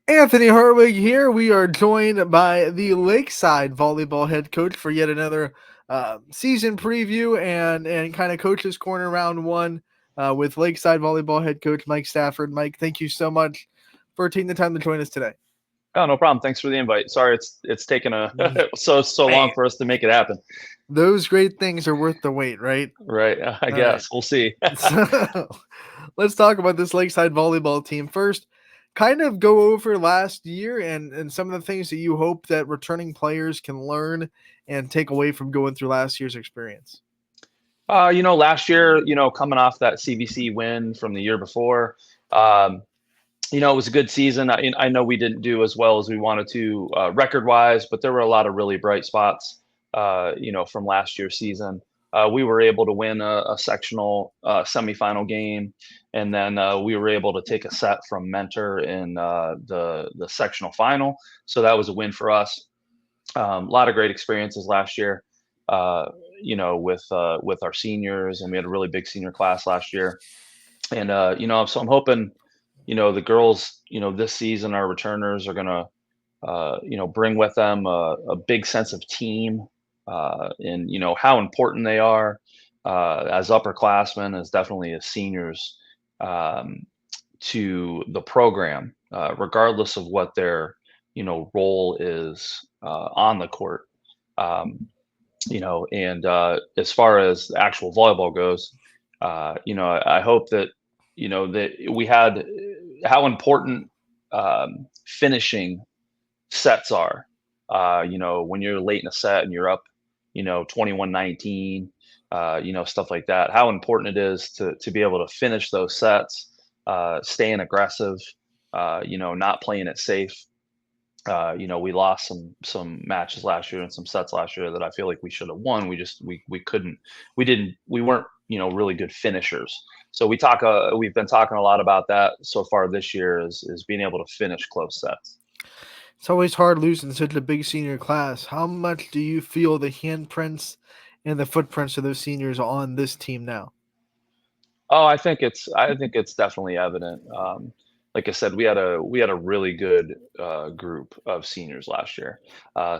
Anthony Harwig here. We are joined by the Lakeside Volleyball head coach for yet another season preview and kind of coaches corner round one with Lakeside Volleyball head coach Mike Stafford. Mike, thank you so much for taking the time to join us today. Oh, no problem. Thanks for the invite. Sorry, it's taken a so long Hey, for us to make it happen. those great things are worth the wait, right? Right. I All right. guess we'll see. So let's talk about this Lakeside volleyball team first. Kind of go over last year and some of the things that you hope that returning players can learn and take away from going through last year's experience. Last year, coming off that CBC win from the year before, um, it was a good season. I know we didn't do as well as we wanted to record-wise, but there were a lot of really bright spots, from last year's season. We were able to win a sectional semifinal game, and then we were able to take a set from Mentor in the sectional final. So that was a win for us. A lot of great experiences last year, with our seniors, and we had a really big senior class last year. And so I'm hoping, the girls, this season, our returners are gonna, bring with them a big sense of team, and how important they are as upperclassmen, as definitely as seniors, um, to the program, regardless of what their role is on the court. Um, and as far as the actual volleyball goes, I hope that that we had how important finishing sets are. When you're late in a set and you're up, 21-19, stuff like that. How important it is to be able to finish those sets, staying aggressive, not playing it safe. We lost some matches last year and some sets last year that I feel like we should have won. We couldn't, we weren't, really good finishers. So we've been talking a lot about that so far this year is being able to finish close sets. It's always hard losing such a big senior class. How much do you feel the handprints and the footprints of those seniors on this team now? Oh, I think it's definitely evident. Like I said, we had a really good group of seniors last year.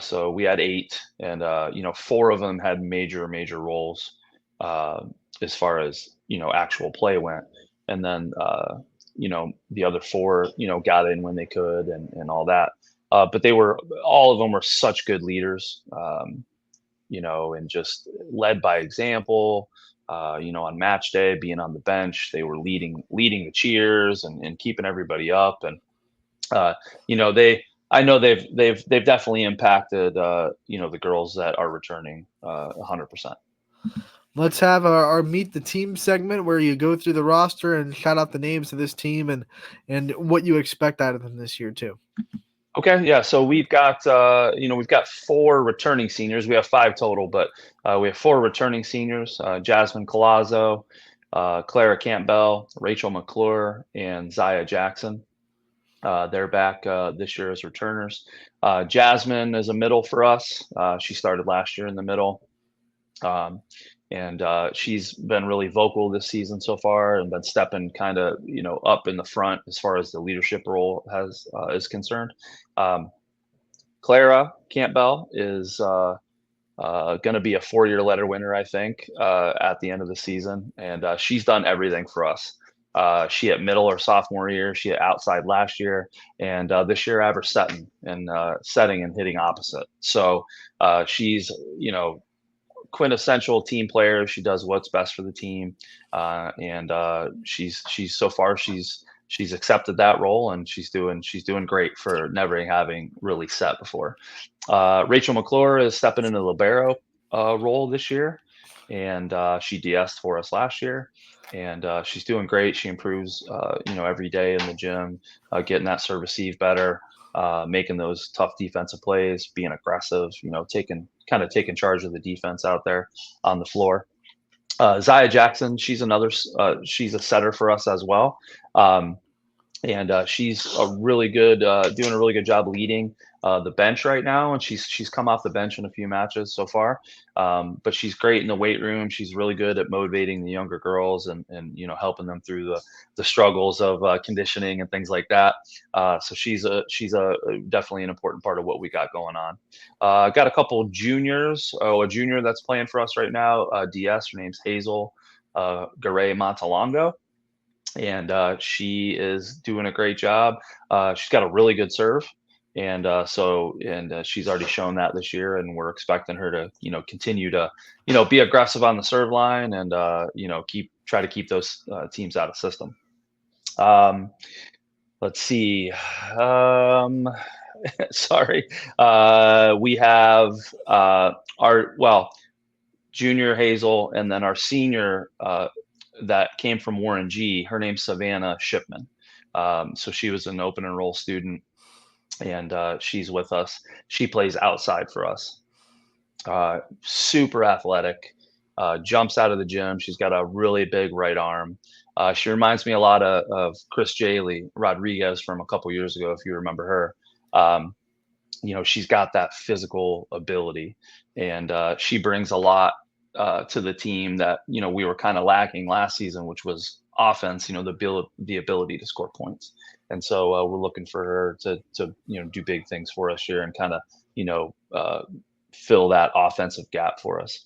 So we had eight, and four of them had major roles uh, as far as actual play went, and then the other four got in when they could and all that. But they were all of them were such good leaders. And just led by example. On match day, being on the bench, they were leading the cheers and keeping everybody up. And uh, they I know they've definitely impacted the girls that are returning 100%. Let's have our meet the team segment where you go through the roster and shout out the names of this team and what you expect out of them this year too. Okay, yeah. So we've got four returning seniors. We have five total, but we have four returning seniors: Jasmine Colazzo, Clara Campbell, Rachel McClure, and Zaya Jackson. They're back this year as returners. Jasmine is a middle for us. She started last year in the middle. Um, and she's been really vocal this season so far and been stepping kind of up in the front as far as the leadership role has is concerned. Um, Clara Campbell is going to be a 4-year letter winner, I think, at the end of the season, and she's done everything for us. She at middle or sophomore year, she at outside last year, and this year average setting and hitting opposite. So she's quintessential team player. She does what's best for the team, and she's so far she's accepted that role, and she's doing great for never having really set before. Rachel McClure is stepping into the libero role this year, and she DS'd for us last year. And she's doing great. She improves, every day in the gym, getting that serve receive better, making those tough defensive plays, being aggressive, taking charge of the defense out there on the floor. Zaya Jackson, she's a setter for us as well. Um, and she's a really good, doing a really good job leading the bench right now. And she's come off the bench in a few matches so far, but she's great in the weight room. She's really good at motivating the younger girls and helping them through the struggles of conditioning and things like that. So she's a definitely an important part of what we got going on. Got a couple juniors. Oh, a junior that's playing for us right now. DS. Her name's Hazel Garay Montalongo, and she is doing a great job. She's got a really good serve, and she's already shown that this year, and we're expecting her to continue to be aggressive on the serve line and keep try to keep those teams out of system. Um, let's see. Um, sorry, we have our well junior Hazel, and then our senior that came from Warren G. Her name's Savannah Shipman. So she was an open enroll student, and she's with us. She plays outside for us. Super athletic, jumps out of the gym. She's got a really big right arm. She reminds me a lot of Chris Jaley Rodriguez from a couple years ago, if you remember her. She's got that physical ability, and she brings a lot to the team that we were kind of lacking last season, which was offense. The ability to score points, and so we're looking for her to do big things for us here and kind of fill that offensive gap for us.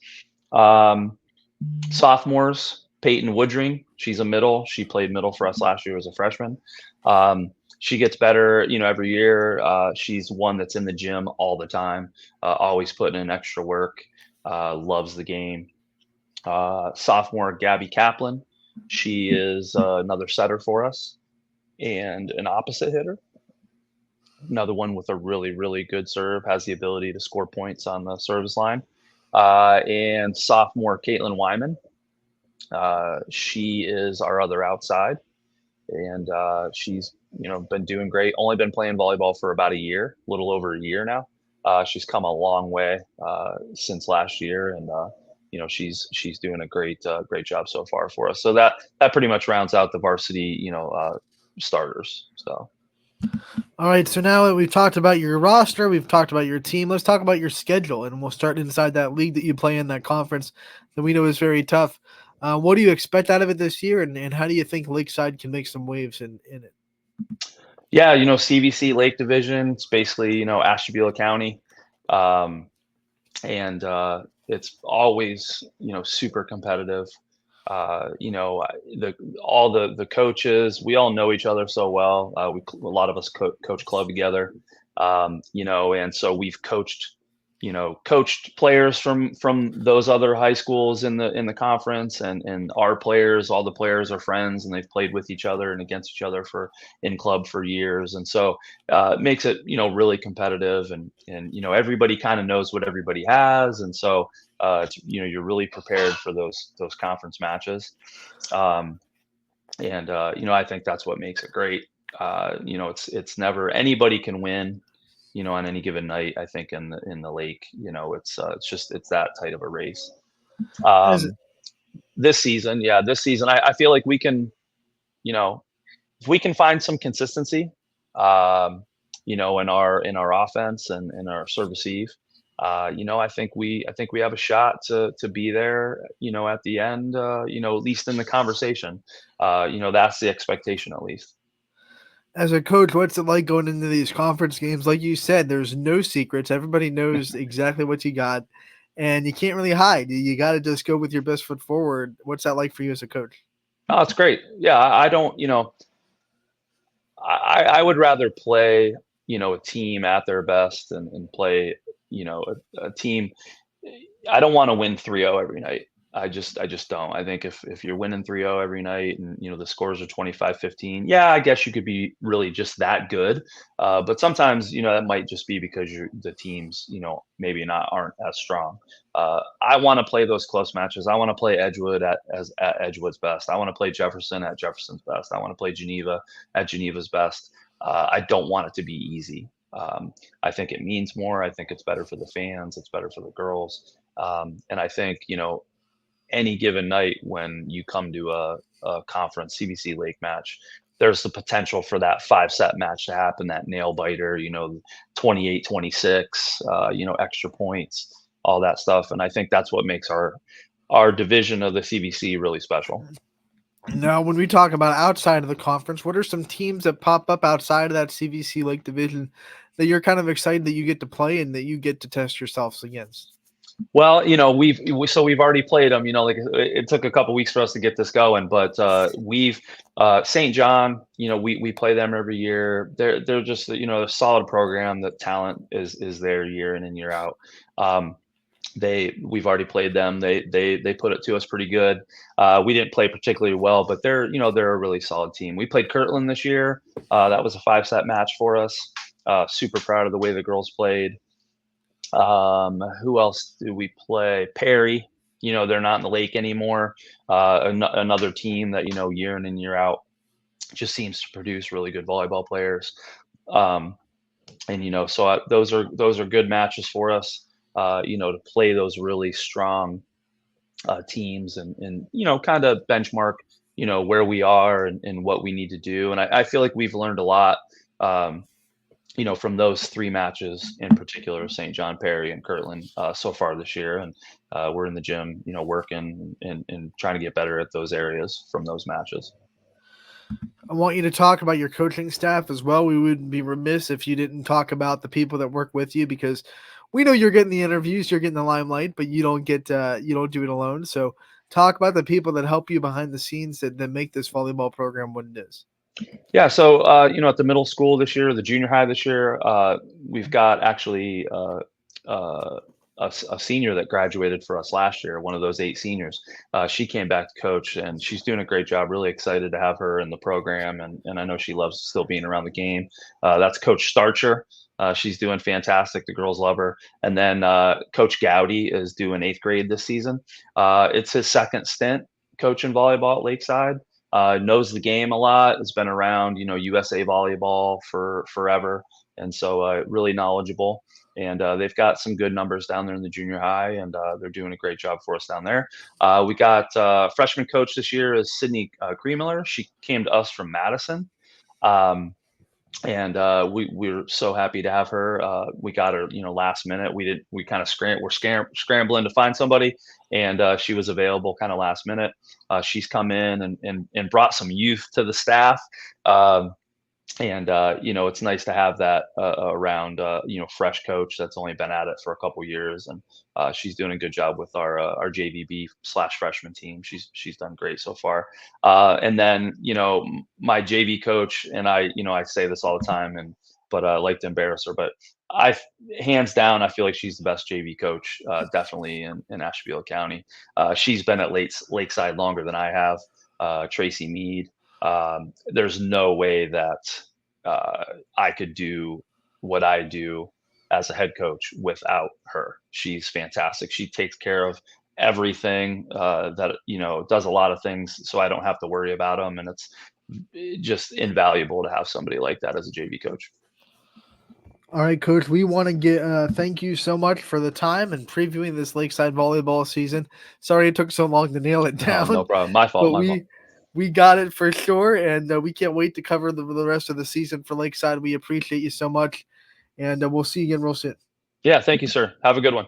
Um, Sophomores, Peyton Woodring, she's a middle. She played middle for us last year as a freshman. She gets better, every year. She's one that's in the gym all the time, always putting in extra work, loves the game. Sophomore, Gabby Kaplan. She is another setter for us and an opposite hitter. Another one with a really, really good serve, has the ability to score points on the service line. And sophomore, Caitlin Wyman. She is our other outside, and she's been doing great. Only been playing volleyball for about a year, a little over a year now. She's come a long way since last year, and she's doing a great job so far for us. So that pretty much rounds out the varsity starters. So. All right, so now that we've talked about your roster, we've talked about your team, let's talk about your schedule, and we'll start inside that league that you play in, that conference that we know is very tough. What do you expect out of it this year, and how do you think Lakeside can make some waves in it? Yeah, CVC Lake Division. It's basically Ashtabula County, um, and it's always super competitive. The all the coaches, we all know each other so well. A lot of us coach club together, and so we've coached players from those other high schools in the conference, and our players, all the players are friends, and they've played with each other and against each other for in club for years, and so it makes it really competitive, and everybody kind of knows what everybody has, and so you're really prepared for those conference matches, um, and I think that's what makes it great. It's never anybody can win, on any given night. I think in the lake, it's that tight of a race. As Um, this season, I feel like we can, you know, if we can find some consistency, um, in our offense and in our service eve, I think we have a shot to be there, at the end, at least in the conversation. That's the expectation at least. as a coach, what's it like going into these conference games? Like you said, there's no secrets. Everybody knows exactly what you got, and you can't really hide. You got to just go with your best foot forward. What's that like for you as a coach? Oh, it's great. Yeah, I don't, I would rather play, a team at their best and play, a team. I don't want to win 3-0 every night. I just don't. I think if you're winning 3-0 every night and the scores are 25-15, yeah, I guess you could be really just that good. But sometimes, that might just be because the teams, maybe not aren't as strong. I want to play those close matches. I want to play Edgewood at Edgewood's best. I want to play Jefferson at Jefferson's best. I want to play Geneva at Geneva's best. I don't want it to be easy. I think it means more. I think it's better for the fans. It's better for the girls. And I think, any given night when you come to a conference CBC Lake match, there's the potential for that 5-set match to happen, that nail biter, 28-26, extra points, all that stuff. And I think that's what makes our division of the CBC really special. Now, when we talk about outside of the conference, what are some teams that pop up outside of that CVC Lake division that you're kind of excited that you get to play and that you get to test yourselves against? Well, we've already played them. Like it took a couple weeks for us to get this going, but we've St. John. We play them every year. They're just a solid program. The talent is there year in and year out. We've already played them. They put it to us pretty good. We didn't play particularly well, but they're a really solid team. We played Kirtland this year. That was a 5-set match for us. Super proud of the way the girls played. Who else do we play? Perry. They're not in the lake anymore. Another team that year in and year out just seems to produce really good volleyball players. So those are good matches for us. To play those really strong teams and kind of benchmark where we are and what we need to do. And I feel like we've learned a lot. From those 3 matches in particular, St. John, Perry, and Kirtland, so far this year. And we're in the gym, working and trying to get better at those areas from those matches. I want you to talk about your coaching staff as well. We would be remiss if you didn't talk about the people that work with you, because we know you're getting the interviews, you're getting the limelight, but you don't do it alone. So talk about the people that help you behind the scenes that make this volleyball program what it is. Yeah, so at the middle school this year, the junior high this year, we've got actually a senior that graduated for us last year, one of those 8 seniors. She came back to coach, and she's doing a great job. Really excited to have her in the program, and I know she loves still being around the game. That's Coach Starcher. She's doing fantastic. The girls love her. And then Coach Gowdy is doing 8th grade this season. It's his second stint coaching volleyball at Lakeside. Knows the game a lot. Has been around, USA volleyball for forever, and so really knowledgeable. And they've got some good numbers down there in the junior high, and they're doing a great job for us down there. We got freshman coach this year is Sydney Creemiller. She came to us from Madison. And we're so happy to have her. We got her, last minute. We kind of scrambling to find somebody, and she was available kind of last minute. She's come in and brought some youth to the staff. It's nice to have that around, fresh coach that's only been at it for a couple years, and she's doing a good job with our JVB/freshman team. She's done great so far. And then, my JV coach, and I say this all the time, but I like to embarrass her, but hands down, I feel like she's the best JV coach, definitely in Ashtabula County. She's been at Lakeside longer than I have. Tracy Mead. There's no way that I could do what I do as a head coach without her. She's fantastic. She takes care of everything, that does a lot of things, so I don't have to worry about them, and it's just invaluable to have somebody like that as a JV coach. All right, Coach, we want to get thank you so much for the time and previewing this Lakeside volleyball season. Sorry it took so long to nail it down. No problem. My fault. But we got it for sure, and we can't wait to cover the rest of the season for Lakeside. We appreciate you so much, and we'll see you again real soon. Yeah, thank you, sir. Have a good one.